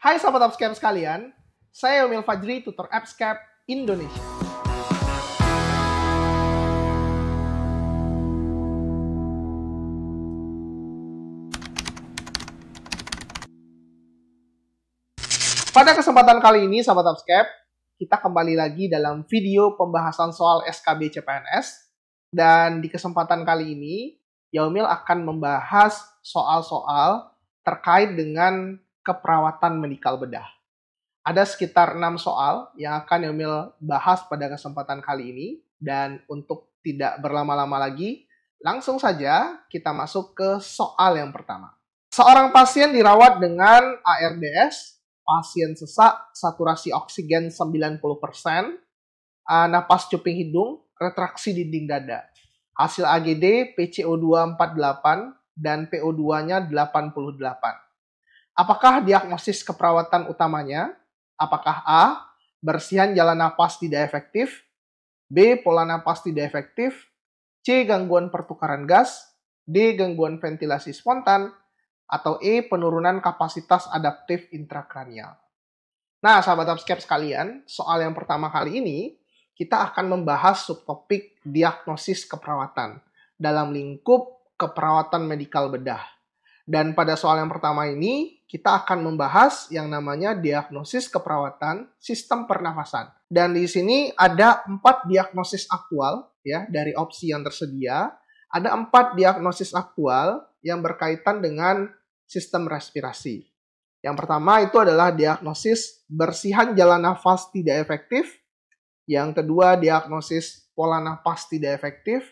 Hai Sobat Upscape sekalian, saya Yomil Fajri, tutor Upscape Indonesia. Pada kesempatan kali ini, Sobat Upscape, kita kembali lagi dalam video pembahasan soal SKB CPNS. Dan di kesempatan kali ini, Yomil akan membahas soal-soal terkait dengan keperawatan medikal bedah. Ada sekitar 6 soal yang akan Yomil bahas pada kesempatan kali ini. Dan untuk tidak berlama-lama lagi, langsung saja kita masuk ke soal yang pertama. Seorang pasien dirawat dengan ARDS, pasien sesak, saturasi oksigen 90%, napas cuping hidung, retraksi dinding dada. Hasil AGD PCO2 48 dan PO2-nya 88. Apakah diagnosis keperawatan utamanya? Apakah A. Bersihan jalan napas tidak efektif, B. Pola napas tidak efektif, C. Gangguan pertukaran gas, D. Gangguan ventilasi spontan, atau E. Penurunan kapasitas adaptif intrakranial. Nah, sahabat Upscape sekalian, soal yang pertama kali ini, kita akan membahas subtopik diagnosis keperawatan dalam lingkup keperawatan medikal bedah. Dan pada soal yang pertama ini, kita akan membahas yang namanya diagnosis keperawatan sistem pernafasan. Dan di sini ada 4 diagnosis aktual ya dari opsi yang tersedia. Ada 4 diagnosis aktual yang berkaitan dengan sistem respirasi. Yang pertama itu adalah diagnosis bersihan jalan nafas tidak efektif. Yang kedua, diagnosis pola nafas tidak efektif.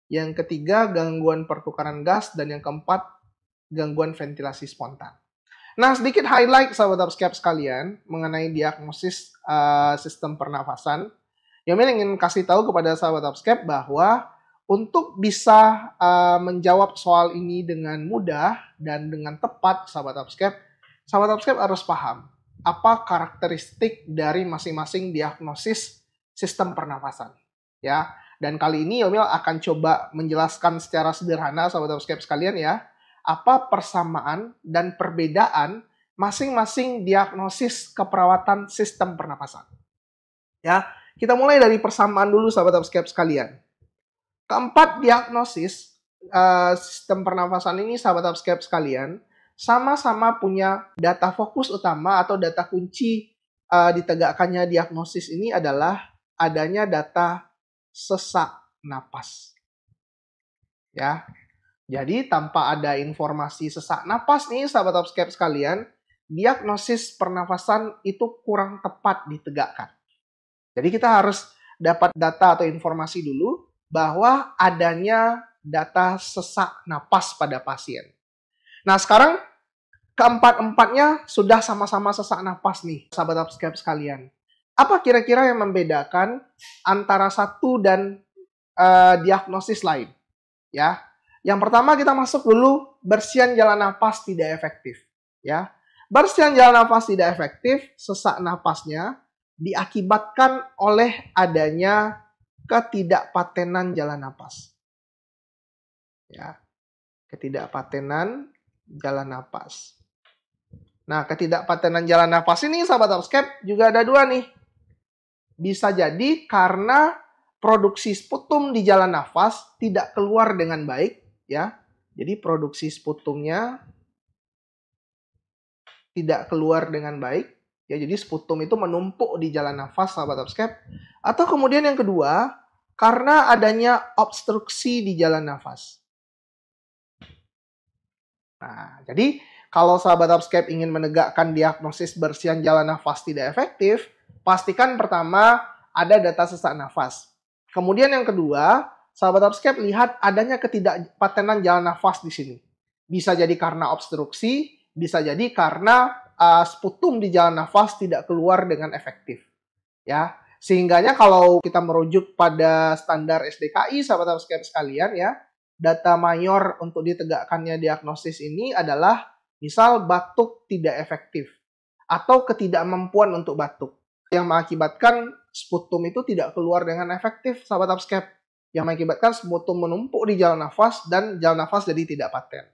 Yang ketiga, gangguan pertukaran gas. Dan yang keempat, gangguan ventilasi spontan. Nah, sedikit highlight sahabat Upscape sekalian mengenai diagnosis sistem pernafasan. Yomil ingin kasih tahu kepada sahabat Upscape bahwa untuk bisa menjawab soal ini dengan mudah dan dengan tepat, sahabat Upscape harus paham apa karakteristik dari masing-masing diagnosis sistem pernafasan. Ya, dan kali ini Yomil akan coba menjelaskan secara sederhana, sahabat Upscape sekalian ya, apa persamaan dan perbedaan masing-masing diagnosis keperawatan sistem pernapasan. Ya, kita mulai dari persamaan dulu, sahabat Upscape sekalian. Keempat diagnosis sistem pernafasan ini, sahabat Upscape sekalian, sama-sama punya data fokus utama atau data kunci ditegakkannya diagnosis ini adalah adanya data sesak napas. Ya. Jadi tanpa ada informasi sesak napas nih, sahabat Upscape sekalian, diagnosis pernafasan itu kurang tepat ditegakkan. Jadi kita harus dapat data atau informasi dulu bahwa adanya data sesak napas pada pasien. Nah, sekarang keempat-empatnya sudah sama-sama sesak napas nih, sahabat Upscape sekalian. Apa kira-kira yang membedakan antara satu dan diagnosis lain? Ya. Yang pertama kita masuk dulu bersihan jalan napas tidak efektif. Ya, bersihan jalan napas tidak efektif, sesak napasnya diakibatkan oleh adanya ketidakpatenan jalan napas. Ya, ketidakpatenan jalan napas. Nah, ketidakpatenan jalan napas ini, sahabat Upscape, juga ada 2 nih. Bisa jadi karena produksi sputum di jalan nafas tidak keluar dengan baik. Ya, jadi produksi sputumnya tidak keluar dengan baik. Ya, jadi sputum itu menumpuk di jalan nafas, sahabat Upscape. Atau kemudian yang kedua, karena adanya obstruksi di jalan nafas. Nah, jadi kalau sahabat Upscape ingin menegakkan diagnosis bersihan jalan nafas tidak efektif, pastikan pertama ada data sesak nafas. Kemudian yang kedua, sahabat Upscape lihat adanya ketidakpatenan jalan nafas di sini. Bisa jadi karena obstruksi, bisa jadi karena sputum di jalan nafas tidak keluar dengan efektif. Ya, sehingganya kalau kita merujuk pada standar SDKI, sahabat Upscape sekalian ya, data mayor untuk ditegakkannya diagnosis ini adalah misal batuk tidak efektif atau ketidakmampuan untuk batuk yang mengakibatkan sputum itu tidak keluar dengan efektif, sahabat Upscape, yang mengakibatkan sputum menumpuk di jalan nafas dan jalan nafas jadi tidak paten.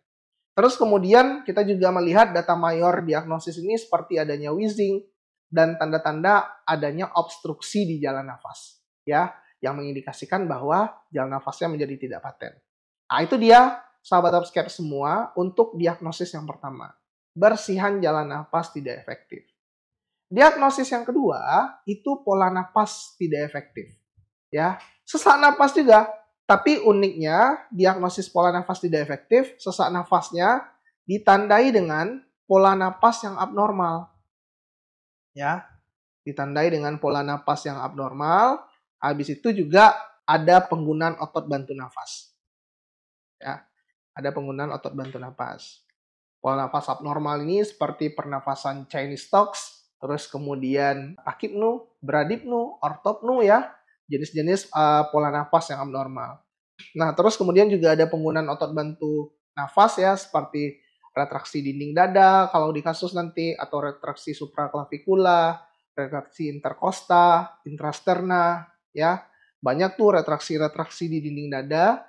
Terus kemudian kita juga melihat data mayor diagnosis ini seperti adanya wheezing dan tanda-tanda adanya obstruksi di jalan nafas, ya, yang mengindikasikan bahwa jalan nafasnya menjadi tidak paten. Nah, itu dia sahabat Upscape semua untuk diagnosis yang pertama. Bersihan jalan nafas tidak efektif. Diagnosis yang kedua itu pola nafas tidak efektif, ya. Sesak nafas juga. Tapi uniknya, diagnosis pola nafas tidak efektif, sesak nafasnya ditandai dengan pola nafas yang abnormal. Ya, ditandai dengan pola nafas yang abnormal. Habis itu juga ada penggunaan otot bantu nafas. Ya, ada penggunaan otot bantu nafas. Pola nafas abnormal ini seperti pernafasan Chinese Stocks, terus kemudian Takipnu, Bradipnu, Ortopnu ya, jenis-jenis pola nafas yang abnormal. Nah, terus kemudian juga ada penggunaan otot bantu nafas ya, seperti retraksi dinding dada kalau di kasus nanti, atau retraksi supraklavikula, retraksi interkosta, intrasterna, ya. Banyak tuh retraksi-retraksi di dinding dada.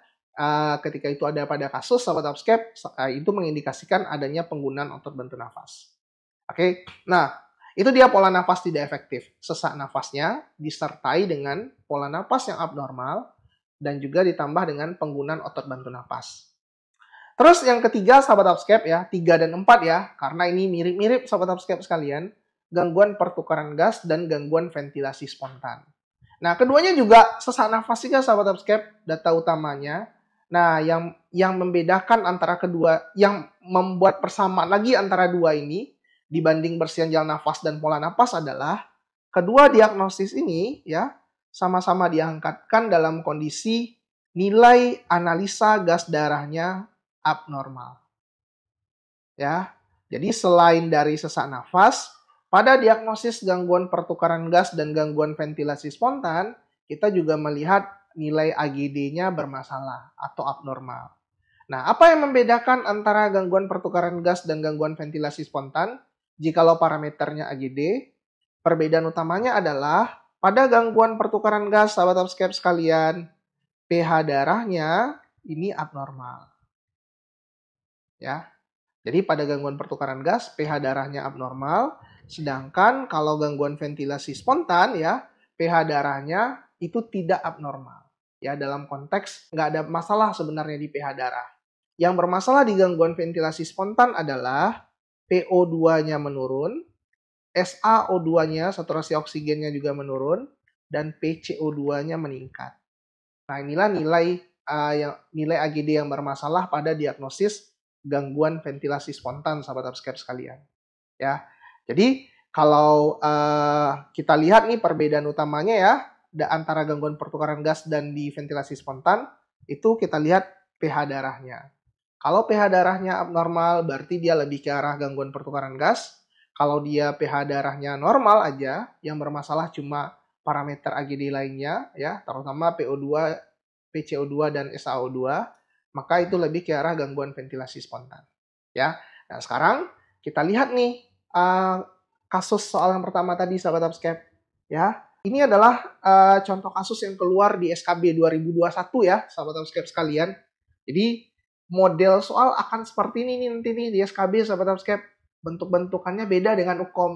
Ketika itu ada pada kasus sahabat Upscape, itu mengindikasikan adanya penggunaan otot bantu nafas. Oke, nah itu dia pola nafas tidak efektif. Sesak nafasnya disertai dengan pola nafas yang abnormal dan juga ditambah dengan penggunaan otot bantu nafas. Terus yang ketiga sahabat Upscape ya, 3 dan 4 ya, karena ini mirip-mirip sahabat Upscape sekalian, gangguan pertukaran gas dan gangguan ventilasi spontan. Nah, keduanya juga sesak nafas juga sahabat Upscape, data utamanya. Nah, yang membedakan antara kedua, yang membuat persamaan lagi antara dua ini dibanding bersihan jalan nafas dan pola nafas adalah kedua diagnosis ini ya sama-sama diangkatkan dalam kondisi nilai analisa gas darahnya abnormal. Ya. Jadi selain dari sesak nafas, pada diagnosis gangguan pertukaran gas dan gangguan ventilasi spontan, kita juga melihat nilai AGD-nya bermasalah atau abnormal. Nah, apa yang membedakan antara gangguan pertukaran gas dan gangguan ventilasi spontan? Jikalau parameternya AGD, perbedaan utamanya adalah pada gangguan pertukaran gas, sahabat Upscape sekalian, pH darahnya ini abnormal. Ya. Jadi pada gangguan pertukaran gas, pH darahnya abnormal, sedangkan kalau gangguan ventilasi spontan ya, pH darahnya itu tidak abnormal. Ya, dalam konteks nggak ada masalah sebenarnya di pH darah. Yang bermasalah di gangguan ventilasi spontan adalah PO2-nya menurun, SaO2-nya, saturasi oksigennya juga menurun, dan PCO2-nya meningkat. Nah, inilah nilai AGD yang bermasalah pada diagnosis gangguan ventilasi spontan, sahabat Upscape sekalian. Ya, jadi kalau kita lihat nih perbedaan utamanya ya antara gangguan pertukaran gas dan di ventilasi spontan, itu kita lihat pH darahnya. Kalau pH darahnya abnormal, berarti dia lebih ke arah gangguan pertukaran gas. Kalau dia pH darahnya normal aja, yang bermasalah cuma parameter AGD lainnya, ya, terutama PO2, PCO2, dan SaO2, maka itu lebih ke arah gangguan ventilasi spontan. Ya, nah sekarang kita lihat nih kasus soal yang pertama tadi, sahabat Upscape. Ya, ini adalah contoh kasus yang keluar di SKB 2021 ya, sahabat Upscape sekalian. Jadi model soal akan seperti ini nih nanti nih di SKB, sahabat Upscape. Bentuk-bentukannya beda dengan UKOM.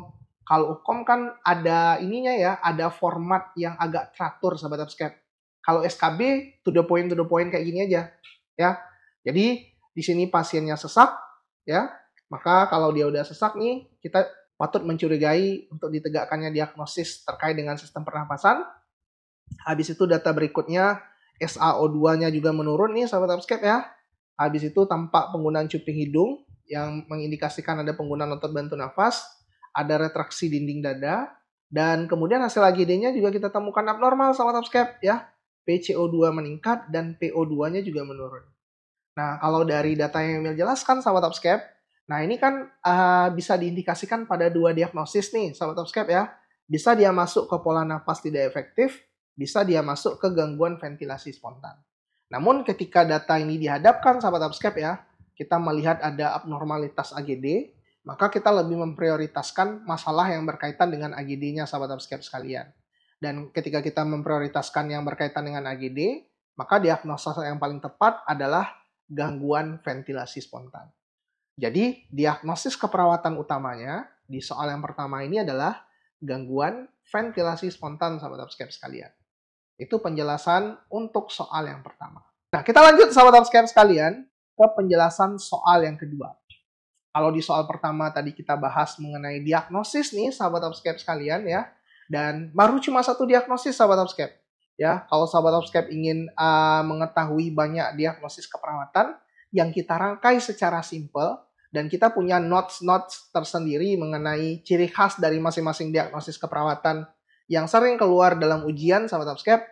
Kalau UKOM kan ada ininya ya, ada format yang agak teratur, sahabat Upscape. Kalau SKB to the point kayak gini aja, ya. Jadi di sini pasiennya sesak, ya. Maka kalau dia udah sesak nih, kita patut mencurigai untuk ditegakkannya diagnosis terkait dengan sistem pernapasan. Habis itu data berikutnya, SaO2-nya juga menurun nih, sahabat Upscape ya. Habis itu tampak penggunaan cuping hidung yang mengindikasikan ada penggunaan otot bantu nafas, ada retraksi dinding dada, dan kemudian hasil AGD-nya juga kita temukan abnormal, sahabat Upscape ya. PCO2 meningkat dan PO2-nya juga menurun. Nah, kalau dari data yang Emil jelaskan, sahabat Upscape, nah ini kan bisa diindikasikan pada dua diagnosis nih, sahabat Upscape ya. Bisa dia masuk ke pola nafas tidak efektif, bisa dia masuk ke gangguan ventilasi spontan. Namun ketika data ini dihadapkan, sahabat Upscape ya, kita melihat ada abnormalitas AGD, maka kita lebih memprioritaskan masalah yang berkaitan dengan AGD-nya, sahabat Upscape sekalian. Dan ketika kita memprioritaskan yang berkaitan dengan AGD, maka diagnosa yang paling tepat adalah gangguan ventilasi spontan. Jadi, diagnosis keperawatan utamanya di soal yang pertama ini adalah gangguan ventilasi spontan, sahabat Upscape sekalian. Itu penjelasan untuk soal yang pertama. Nah, kita lanjut sahabat Upscape sekalian ke penjelasan soal yang kedua. Kalau di soal pertama tadi kita bahas mengenai diagnosis nih sahabat Upscape sekalian ya. Dan baru cuma satu diagnosis sahabat Upscape. Ya, kalau sahabat Upscape ingin mengetahui banyak diagnosis keperawatan yang kita rangkai secara simple dan kita punya notes-notes tersendiri mengenai ciri khas dari masing-masing diagnosis keperawatan yang sering keluar dalam ujian sahabat Upscape,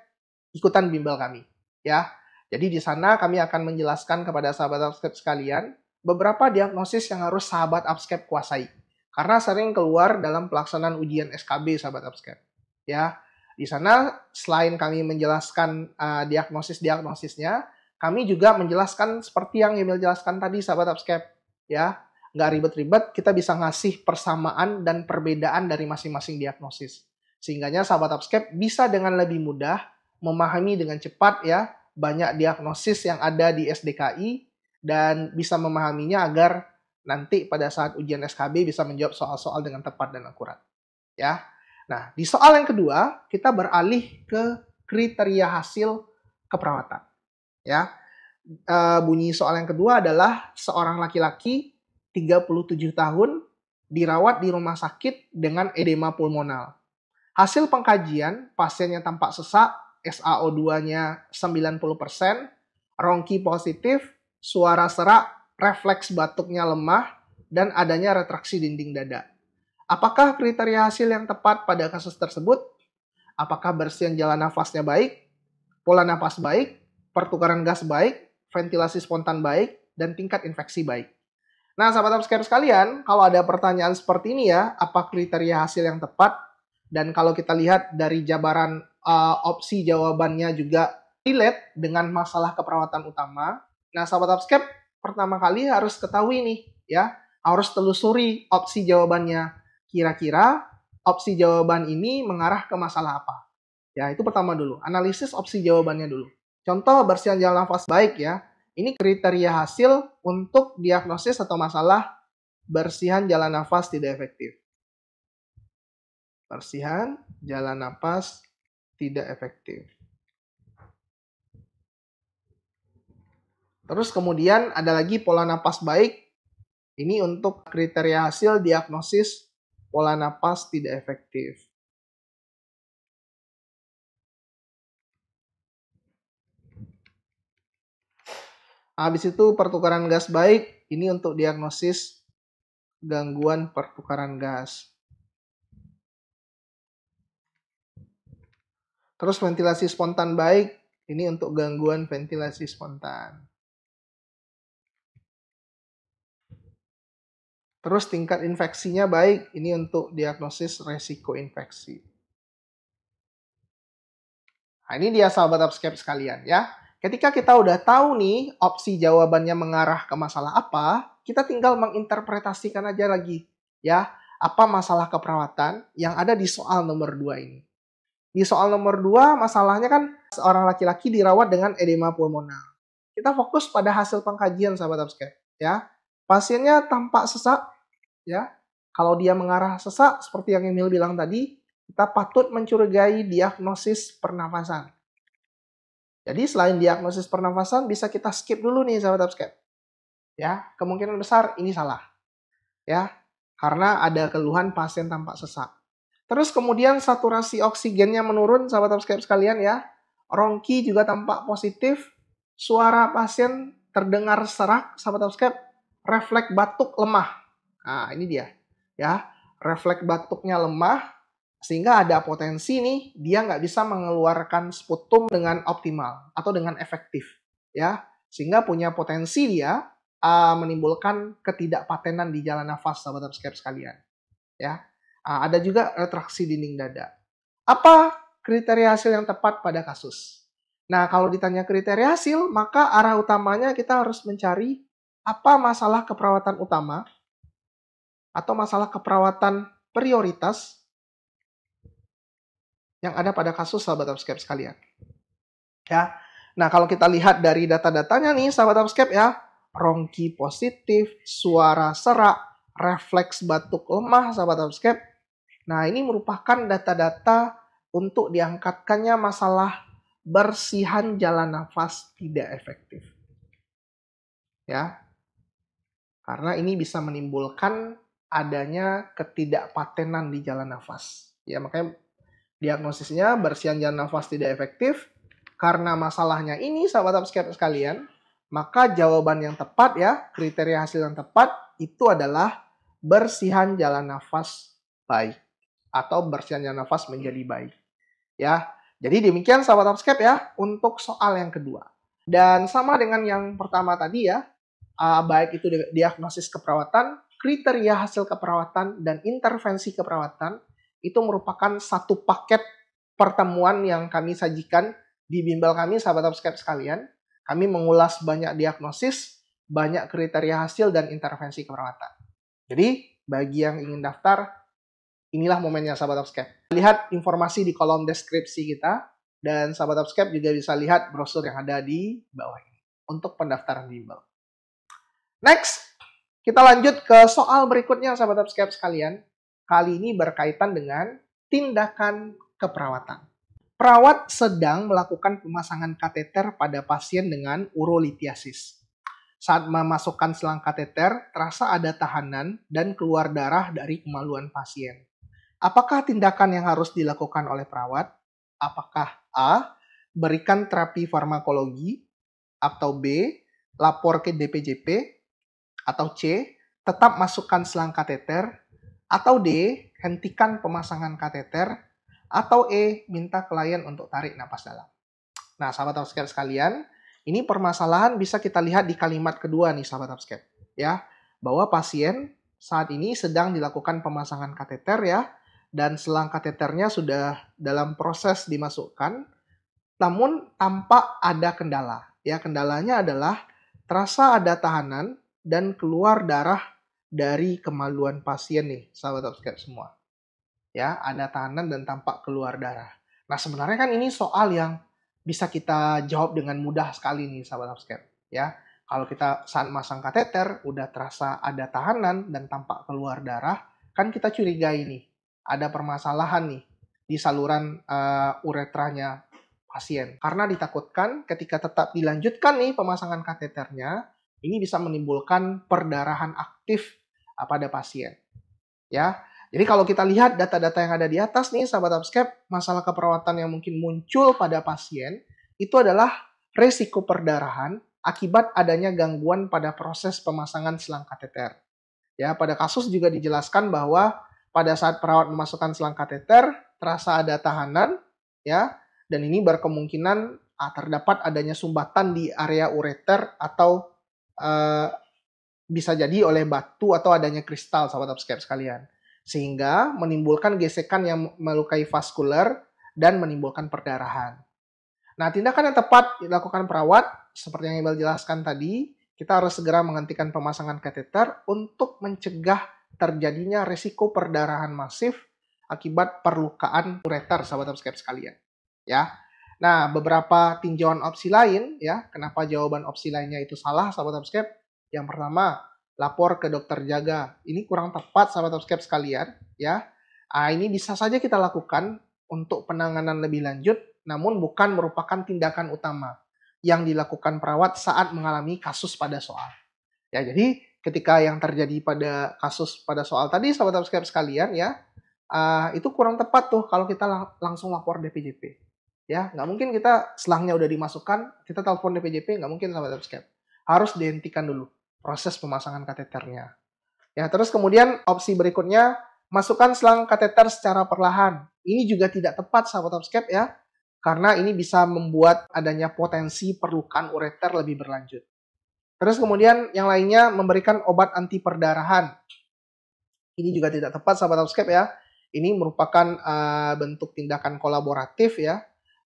ikutan bimbel kami ya. Jadi di sana kami akan menjelaskan kepada sahabat Upscape sekalian beberapa diagnosis yang harus sahabat Upscape kuasai. Karena sering keluar dalam pelaksanaan ujian SKB sahabat Upscape. Ya, di sana selain kami menjelaskan diagnosis-diagnosisnya, kami juga menjelaskan seperti yang Emil jelaskan tadi sahabat Upscape. Ya, nggak ribet-ribet, kita bisa ngasih persamaan dan perbedaan dari masing-masing diagnosis. Sehingganya sahabat Upscape bisa dengan lebih mudah memahami dengan cepat ya banyak diagnosis yang ada di SDKI dan bisa memahaminya agar nanti pada saat ujian SKB bisa menjawab soal-soal dengan tepat dan akurat. Ya. Nah, di soal yang kedua, kita beralih ke kriteria hasil keperawatan. Ya. Bunyi soal yang kedua adalah seorang laki-laki 37 tahun dirawat di rumah sakit dengan edema pulmonal. Hasil pengkajian, pasiennya tampak sesak, SaO2-nya 90%, rongki positif, suara serak, refleks batuknya lemah, dan adanya retraksi dinding dada. Apakah kriteria hasil yang tepat pada kasus tersebut? Apakah bersihan jalan nafasnya baik, pola nafas baik, pertukaran gas baik, ventilasi spontan baik, dan tingkat infeksi baik? Nah, sahabat Upscape sekalian, kalau ada pertanyaan seperti ini ya, apa kriteria hasil yang tepat? Dan kalau kita lihat dari jabaran opsi jawabannya juga relate dengan masalah keperawatan utama. Nah, sahabat Upscape, pertama kali harus ketahui nih, ya, harus telusuri opsi jawabannya. Kira-kira opsi jawaban ini mengarah ke masalah apa? Ya, itu pertama dulu. Analisis opsi jawabannya dulu. Contoh bersihan jalan nafas baik ya. Ini kriteria hasil untuk diagnosis atau masalah bersihan jalan nafas tidak efektif. Bersihan jalan nafas tidak efektif. Terus kemudian ada lagi pola napas baik. Ini untuk kriteria hasil diagnosis pola napas tidak efektif. Habis itu pertukaran gas baik. Ini untuk diagnosis gangguan pertukaran gas. Terus ventilasi spontan baik. Ini untuk gangguan ventilasi spontan. Terus tingkat infeksinya baik, ini untuk diagnosis resiko infeksi. Nah, ini dia sahabat Upscape sekalian ya. Ketika kita udah tahu nih opsi jawabannya mengarah ke masalah apa, kita tinggal menginterpretasikan aja lagi ya, apa masalah keperawatan yang ada di soal nomor 2 ini. Di soal nomor 2 masalahnya kan seorang laki-laki dirawat dengan edema pulmonal. Kita fokus pada hasil pengkajian sahabat Upscape ya. Pasiennya tampak sesak ya. Kalau dia mengarah sesak seperti yang Emil bilang tadi, kita patut mencurigai diagnosis pernafasan. Jadi selain diagnosis pernafasan bisa kita skip dulu nih sahabat Upscape. Ya, kemungkinan besar ini salah. Ya, karena ada keluhan pasien tampak sesak. Terus kemudian saturasi oksigennya menurun sahabat Upscape sekalian ya. Rongki juga tampak positif. Suara pasien terdengar serak sahabat Upscape. Refleks batuk lemah. Nah, ini dia. Ya, refleks batuknya lemah sehingga ada potensi nih dia nggak bisa mengeluarkan sputum dengan optimal atau dengan efektif. Ya, sehingga punya potensi dia menimbulkan ketidakpatenan di jalan nafas sahabat Upscape sekalian. Ya. Ada juga retraksi dinding dada. Apa kriteria hasil yang tepat pada kasus? Nah, kalau ditanya kriteria hasil, maka arah utamanya kita harus mencari apa masalah keperawatan utama atau masalah keperawatan prioritas yang ada pada kasus sahabat Upscape sekalian. Ya. Nah, kalau kita lihat dari data-datanya nih sahabat Upscape ya, rongki positif, suara serak, refleks batuk lemah, sahabat Upscape. Nah, ini merupakan data-data untuk diangkatkannya masalah bersihan jalan nafas tidak efektif. Ya, karena ini bisa menimbulkan adanya ketidakpatenan di jalan nafas. Ya, makanya diagnosisnya bersihan jalan nafas tidak efektif. Karena masalahnya ini, sahabat Upscape sekalian, maka jawaban yang tepat ya, kriteria hasil yang tepat itu adalah bersihan jalan nafas baik atau bersihan jalan nafas menjadi baik. Ya, jadi demikian sahabat Upscape ya untuk soal yang kedua. Dan sama dengan yang pertama tadi ya, baik itu diagnosis keperawatan, kriteria hasil keperawatan, dan intervensi keperawatan, itu merupakan satu paket pertemuan yang kami sajikan di bimbel kami, sahabat Upscape sekalian. Kami mengulas banyak diagnosis, banyak kriteria hasil, dan intervensi keperawatan. Jadi, bagi yang ingin daftar, inilah momennya sahabat Upscape. Lihat informasi di kolom deskripsi kita, dan sahabat Upscape juga bisa lihat brosur yang ada di bawah ini untuk pendaftaran bimbel. Next, kita lanjut ke soal berikutnya sahabat Upscape sekalian. Kali ini berkaitan dengan tindakan keperawatan. Perawat sedang melakukan pemasangan kateter pada pasien dengan urolithiasis. Saat memasukkan selang kateter, terasa ada tahanan dan keluar darah dari kemaluan pasien. Apakah tindakan yang harus dilakukan oleh perawat? Apakah A. Berikan terapi farmakologi, atau B. Lapor ke DPJP, atau C. Tetap masukkan selang kateter, atau D. Hentikan pemasangan kateter, atau E. Minta klien untuk tarik napas dalam. Nah, sahabat Upscape sekalian, ini permasalahan bisa kita lihat di kalimat kedua nih sahabat Upscape, ya, bahwa pasien saat ini sedang dilakukan pemasangan kateter ya, dan selang kateternya sudah dalam proses dimasukkan, namun tampak ada kendala. Ya, kendalanya adalah terasa ada tahanan dan keluar darah dari kemaluan pasien nih, sahabat Upscape semua. Ya, ada tahanan dan tampak keluar darah. Nah, sebenarnya kan ini soal yang bisa kita jawab dengan mudah sekali nih, sahabat Upscape. Ya, kalau kita saat masang kateter udah terasa ada tahanan dan tampak keluar darah, kan kita curigai nih, ada permasalahan nih di saluran uretranya pasien. Karena ditakutkan ketika tetap dilanjutkan nih pemasangan kateternya, ini bisa menimbulkan perdarahan aktif pada pasien. Ya, jadi kalau kita lihat data-data yang ada di atas nih, sahabat Upscape, masalah keperawatan yang mungkin muncul pada pasien itu adalah resiko perdarahan akibat adanya gangguan pada proses pemasangan selang kateter. Ya, pada kasus juga dijelaskan bahwa pada saat perawat memasukkan selang kateter, terasa ada tahanan, ya, dan ini berkemungkinan terdapat adanya sumbatan di area ureter atau bisa jadi oleh batu atau adanya kristal, sahabat Upscape sekalian. Sehingga menimbulkan gesekan yang melukai vaskuler dan menimbulkan perdarahan. Nah, tindakan yang tepat dilakukan perawat, seperti yang Iqbal jelaskan tadi, kita harus segera menghentikan pemasangan kateter untuk mencegah terjadinya risiko perdarahan masif akibat perlukaan ureter, sahabat Upscape sekalian. Ya. Nah, beberapa tinjauan opsi lain, ya, kenapa jawaban opsi lainnya itu salah, sahabat Upscape? Yang pertama, lapor ke dokter jaga. Ini kurang tepat, sahabat Upscape sekalian, ya. Ini bisa saja kita lakukan untuk penanganan lebih lanjut, namun bukan merupakan tindakan utama yang dilakukan perawat saat mengalami kasus pada soal. Ya, jadi ketika yang terjadi pada kasus pada soal tadi, sahabat Upscape sekalian, ya, itu kurang tepat tuh kalau kita langsung lapor DPJP. Ya, nggak mungkin kita selangnya udah dimasukkan, kita telepon DPJP, nggak mungkin, sahabat Upscape. Harus dihentikan dulu proses pemasangan kateternya. Ya, terus kemudian opsi berikutnya, masukkan selang kateter secara perlahan. Ini juga tidak tepat, sahabat Upscape ya, karena ini bisa membuat adanya potensi perlukaan ureter lebih berlanjut. Terus kemudian yang lainnya, memberikan obat anti perdarahan. Ini juga tidak tepat, sahabat Upscape ya. Ini merupakan bentuk tindakan kolaboratif ya,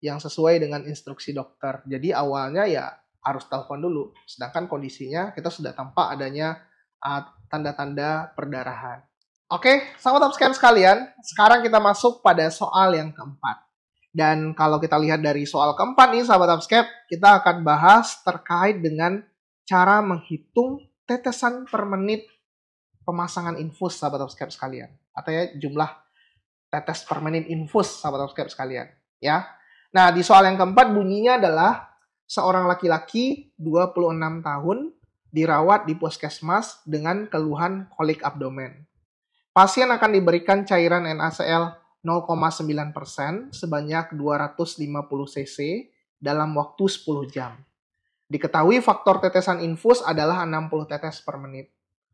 yang sesuai dengan instruksi dokter. Jadi awalnya ya harus telepon dulu, sedangkan kondisinya kita sudah tampak adanya tanda-tanda perdarahan. Oke, sahabat Upscape sekalian, sekarang kita masuk pada soal yang keempat. Dan kalau kita lihat dari soal keempat nih, sahabat Upscape, kita akan bahas terkait dengan cara menghitung tetesan per menit pemasangan infus, sahabat subscribe sekalian. Atau ya jumlah tetes per menit infus, sahabat subscribe sekalian. Ya. Nah, di soal yang keempat bunyinya adalah seorang laki-laki 26 tahun dirawat di puskesmas dengan keluhan kolik abdomen. Pasien akan diberikan cairan NaCl 0,9% sebanyak 250 cc dalam waktu 10 jam. Diketahui faktor tetesan infus adalah 60 tetes per menit.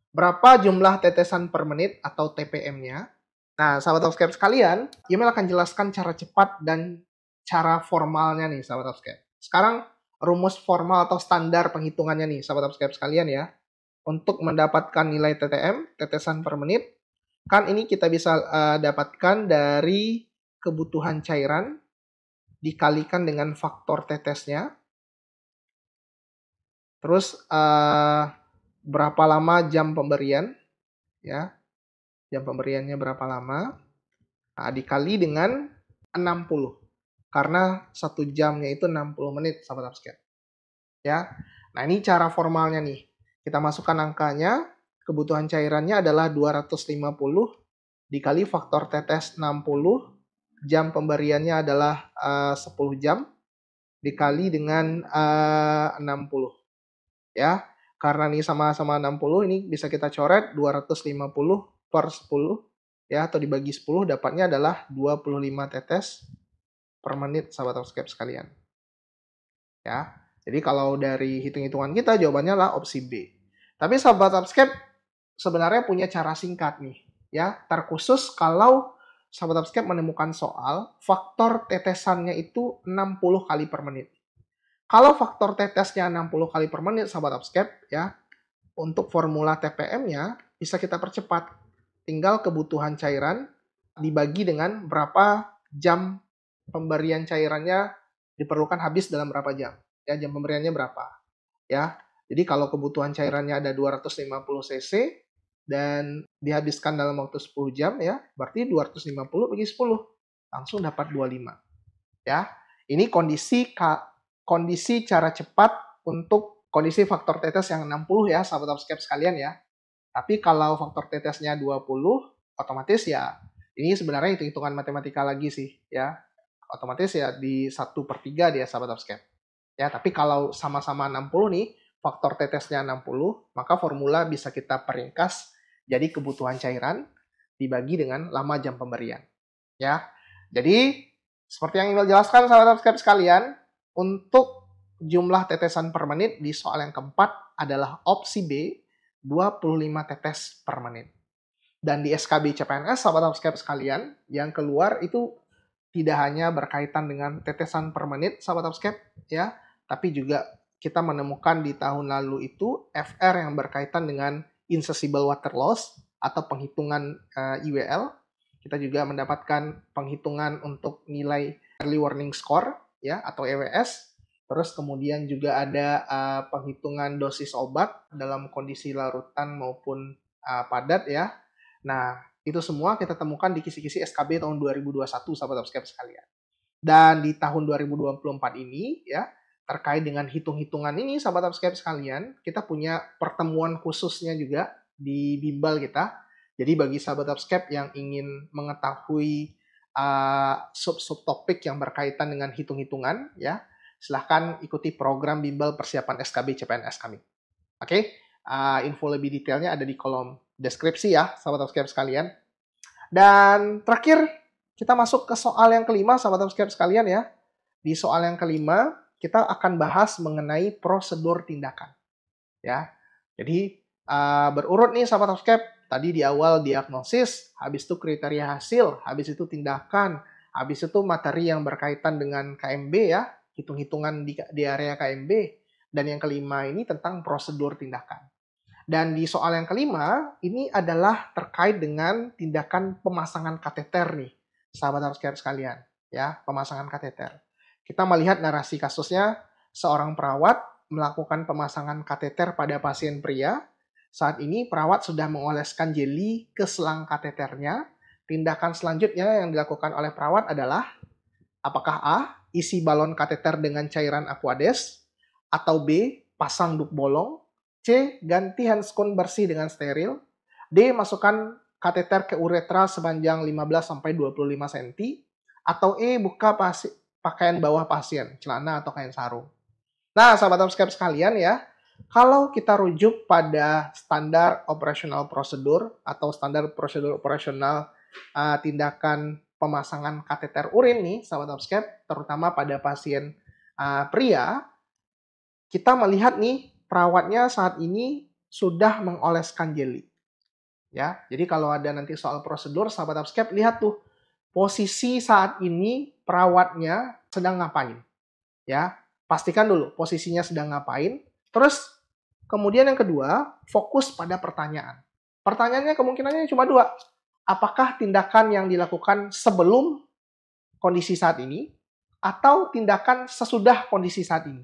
Berapa jumlah tetesan per menit atau TPM-nya? Nah, sahabat subscribe sekalian, Yumel akan jelaskan cara cepat dan cara formalnya nih, sahabat subscribe. Sekarang, rumus formal atau standar penghitungannya nih, sahabat subscribe sekalian ya. Untuk mendapatkan nilai TTM, tetesan per menit, kan ini kita bisa dapatkan dari kebutuhan cairan dikalikan dengan faktor tetesnya. Terus berapa lama jam pemberian, ya, jam pemberiannya berapa lama, nah, dikali dengan 60, karena 1 jamnya itu 60 menit, sahabat subscribe. Ya, nah ini cara formalnya nih, kita masukkan angkanya, kebutuhan cairannya adalah 250, dikali faktor tetes 60, jam pemberiannya adalah 10 jam, dikali dengan 60, ya. Karena ini sama-sama 60, ini bisa kita coret 250 per 10, ya, atau dibagi 10, dapatnya adalah 25 tetes per menit, sahabat subscribe sekalian. Ya, jadi kalau dari hitung-hitungan kita, jawabannya adalah opsi B. Tapi sahabat subscribe sebenarnya punya cara singkat nih, ya, terkhusus kalau sahabat subscribe menemukan soal faktor tetesannya itu 60 kali per menit. Kalau faktor tetesnya 60 kali per menit, sahabat subscribe, ya, untuk formula TPM-nya bisa kita percepat. Tinggal kebutuhan cairan dibagi dengan berapa jam pemberian cairannya diperlukan habis dalam berapa jam. Ya, jam pemberiannya berapa. Ya, jadi kalau kebutuhan cairannya ada 250 cc dan dihabiskan dalam waktu 10 jam, ya, berarti 250 bagi 10. Langsung dapat 25. Ya, ini kondisi cara cepat untuk kondisi faktor tetes yang 60 ya, sahabat subscribe sekalian ya. Tapi kalau faktor tetesnya 20, otomatis ya ini sebenarnya hitung-hitungan matematika lagi sih ya. Otomatis ya di 1/3 dia, sahabat subscribe. Ya, tapi kalau sama-sama 60 nih, faktor tetesnya 60, maka formula bisa kita peringkas jadi kebutuhan cairan dibagi dengan lama jam pemberian. Ya. Jadi seperti yang Emil jelaskan, sahabat subscribe sekalian, untuk jumlah tetesan per menit di soal yang keempat adalah opsi B, 25 tetes per menit. Dan di SKB CPNS, sahabat subscribe sekalian, yang keluar itu tidak hanya berkaitan dengan tetesan per menit, sahabat subscribe, ya, tapi juga kita menemukan di tahun lalu itu FR yang berkaitan dengan insoluble water loss atau penghitungan IWL. Kita juga mendapatkan penghitungan untuk nilai early warning score, ya, atau EWS. Terus kemudian juga ada penghitungan dosis obat dalam kondisi larutan maupun padat ya. Nah, itu semua kita temukan di kisi-kisi SKB tahun 2021, sahabat subscribe sekalian. Dan di tahun 2024 ini ya, terkait dengan hitung-hitungan ini, sahabat subscribe sekalian, kita punya pertemuan khususnya juga di bimbel kita. Jadi bagi sahabat subscribe yang ingin mengetahui sub-sub topik yang berkaitan dengan hitung-hitungan, ya, silahkan ikuti program bimbel persiapan SKB CPNS kami. Oke, info lebih detailnya ada di kolom deskripsi ya, sahabat subscribe sekalian. Dan terakhir, kita masuk ke soal yang kelima, sahabat subscribe sekalian ya. Di soal yang kelima, kita akan bahas mengenai prosedur tindakan. Ya, jadi berurut nih sahabat subscribe. Tadi di awal diagnosis, habis itu kriteria hasil, habis itu tindakan, habis itu materi yang berkaitan dengan KMB ya, hitung-hitungan di area KMB, dan yang kelima ini tentang prosedur tindakan. Dan di soal yang kelima, ini adalah terkait dengan tindakan pemasangan kateter nih, sahabat subscribe sekalian, ya, pemasangan kateter. Kita melihat narasi kasusnya, seorang perawat melakukan pemasangan kateter pada pasien pria. Saat ini perawat sudah mengoleskan jeli ke selang kateternya. Tindakan selanjutnya yang dilakukan oleh perawat adalah apakah A, isi balon kateter dengan cairan Aquades, atau B, pasang dup bolong. C. Ganti handskun bersih dengan steril. D. Masukkan kateter ke uretra sepanjang 15-25 cm. Atau E. Buka pakaian bawah pasien, celana atau kain sarung. Nah, sahabat Upscape sekalian ya, kalau kita rujuk pada standar operasional prosedur atau standar prosedur operasional tindakan pemasangan kateter urin nih, sahabat Upscape, terutama pada pasien pria, kita melihat nih perawatnya saat ini sudah mengoleskan jeli. Ya, jadi kalau ada nanti soal prosedur, sahabat Upscape, lihat tuh posisi saat ini perawatnya sedang ngapain. Ya, pastikan dulu posisinya sedang ngapain. Terus kemudian yang kedua, fokus pada pertanyaan. Pertanyaannya kemungkinannya cuma dua. Apakah tindakan yang dilakukan sebelum kondisi saat ini atau tindakan sesudah kondisi saat ini?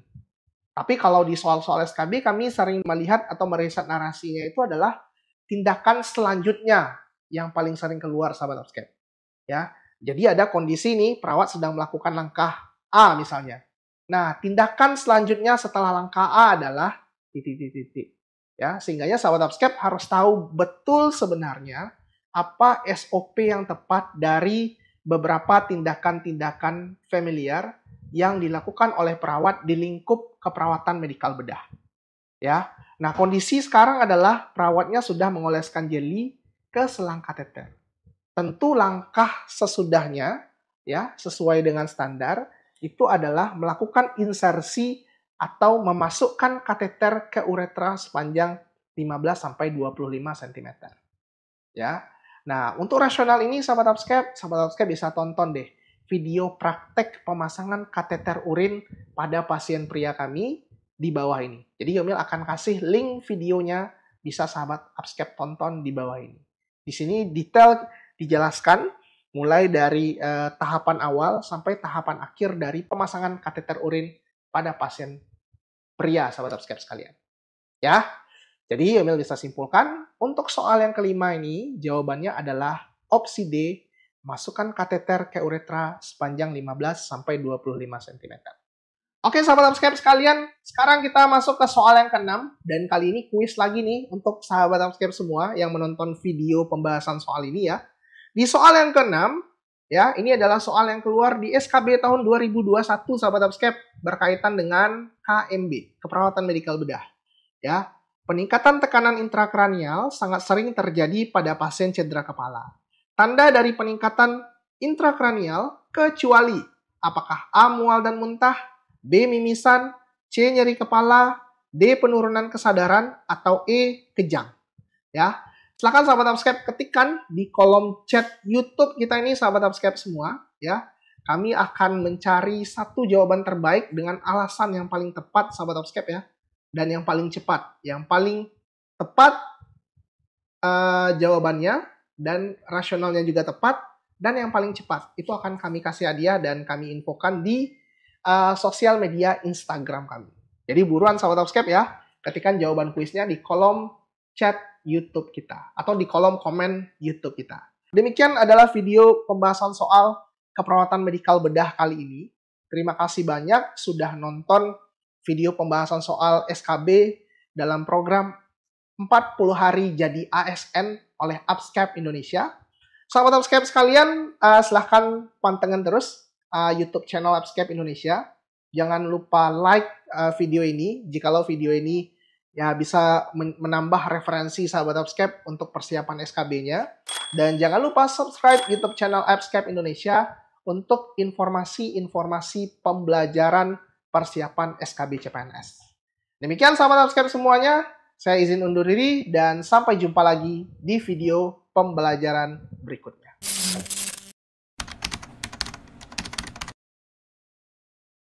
Tapi kalau di soal-soal SKB kami sering melihat atau meriset narasinya itu adalah tindakan selanjutnya yang paling sering keluar, sahabat Upscape. Ya, jadi ada kondisi nih perawat sedang melakukan langkah A misalnya. Nah, tindakan selanjutnya setelah langkah A adalah titik. Ya, sehingganya sahabat Upscape harus tahu betul sebenarnya apa SOP yang tepat dari beberapa tindakan-tindakan familiar yang dilakukan oleh perawat di lingkup keperawatan medikal bedah. Ya. Nah, kondisi sekarang adalah perawatnya sudah mengoleskan jeli ke selang kateter. Tentu langkah sesudahnya ya, sesuai dengan standar, itu adalah melakukan insersi atau memasukkan kateter ke uretra sepanjang 15-25 cm. Ya. Nah, untuk rasional ini sahabat Upscape bisa tonton deh video praktek pemasangan kateter urin pada pasien pria kami di bawah ini. Jadi Yomil akan kasih link videonya, bisa sahabat Upscape tonton di bawah ini. Di sini detail dijelaskan mulai dari tahapan awal sampai tahapan akhir dari pemasangan kateter urin pada pasien pria, sahabat Upscape sekalian. Ya, jadi Yomil bisa simpulkan untuk soal yang kelima ini jawabannya adalah opsi D, masukkan kateter ke uretra sepanjang 15-25 cm. Oke, sahabat Upscape sekalian, sekarang kita masuk ke soal yang ke-6, dan kali ini kuis lagi nih untuk sahabat Upscape semua yang menonton video pembahasan soal ini ya. Di soal yang ke-6, ya, ini adalah soal yang keluar di SKB tahun 2021, sahabat Upscape, berkaitan dengan KMB, keperawatan medikal bedah. Ya, peningkatan tekanan intrakranial sangat sering terjadi pada pasien cedera kepala. Tanda dari peningkatan intrakranial kecuali apakah A. mual dan muntah, B. mimisan, C. nyeri kepala, D. penurunan kesadaran, atau E. kejang. Ya, silakan sahabat Upscape ketikkan di kolom chat YouTube kita ini, sahabat Upscape semua. Ya, kami akan mencari satu jawaban terbaik dengan alasan yang paling tepat, sahabat Upscape ya, dan yang paling cepat. Yang paling tepat jawabannya dan rasionalnya juga tepat, dan yang paling cepat itu akan kami kasih hadiah dan kami infokan di sosial media Instagram kami. Jadi buruan sahabat Upscape ya, ketikkan jawaban kuisnya di kolom chat YouTube kita atau di kolom komen YouTube kita. Demikian adalah video pembahasan soal keperawatan medikal bedah kali ini. Terima kasih banyak sudah nonton video pembahasan soal SKB dalam program 40 hari jadi ASN oleh Upscape Indonesia. Sahabat Upscape sekalian, silahkan pantengin terus YouTube channel Upscape Indonesia. Jangan lupa like video ini jikalau video ini ya bisa menambah referensi sahabat Upscape untuk persiapan SKB-nya. Dan jangan lupa subscribe YouTube channel Upscape Indonesia untuk informasi-informasi pembelajaran persiapan SKB CPNS. Demikian sahabat Upscape semuanya, saya izin undur diri dan sampai jumpa lagi di video pembelajaran berikutnya.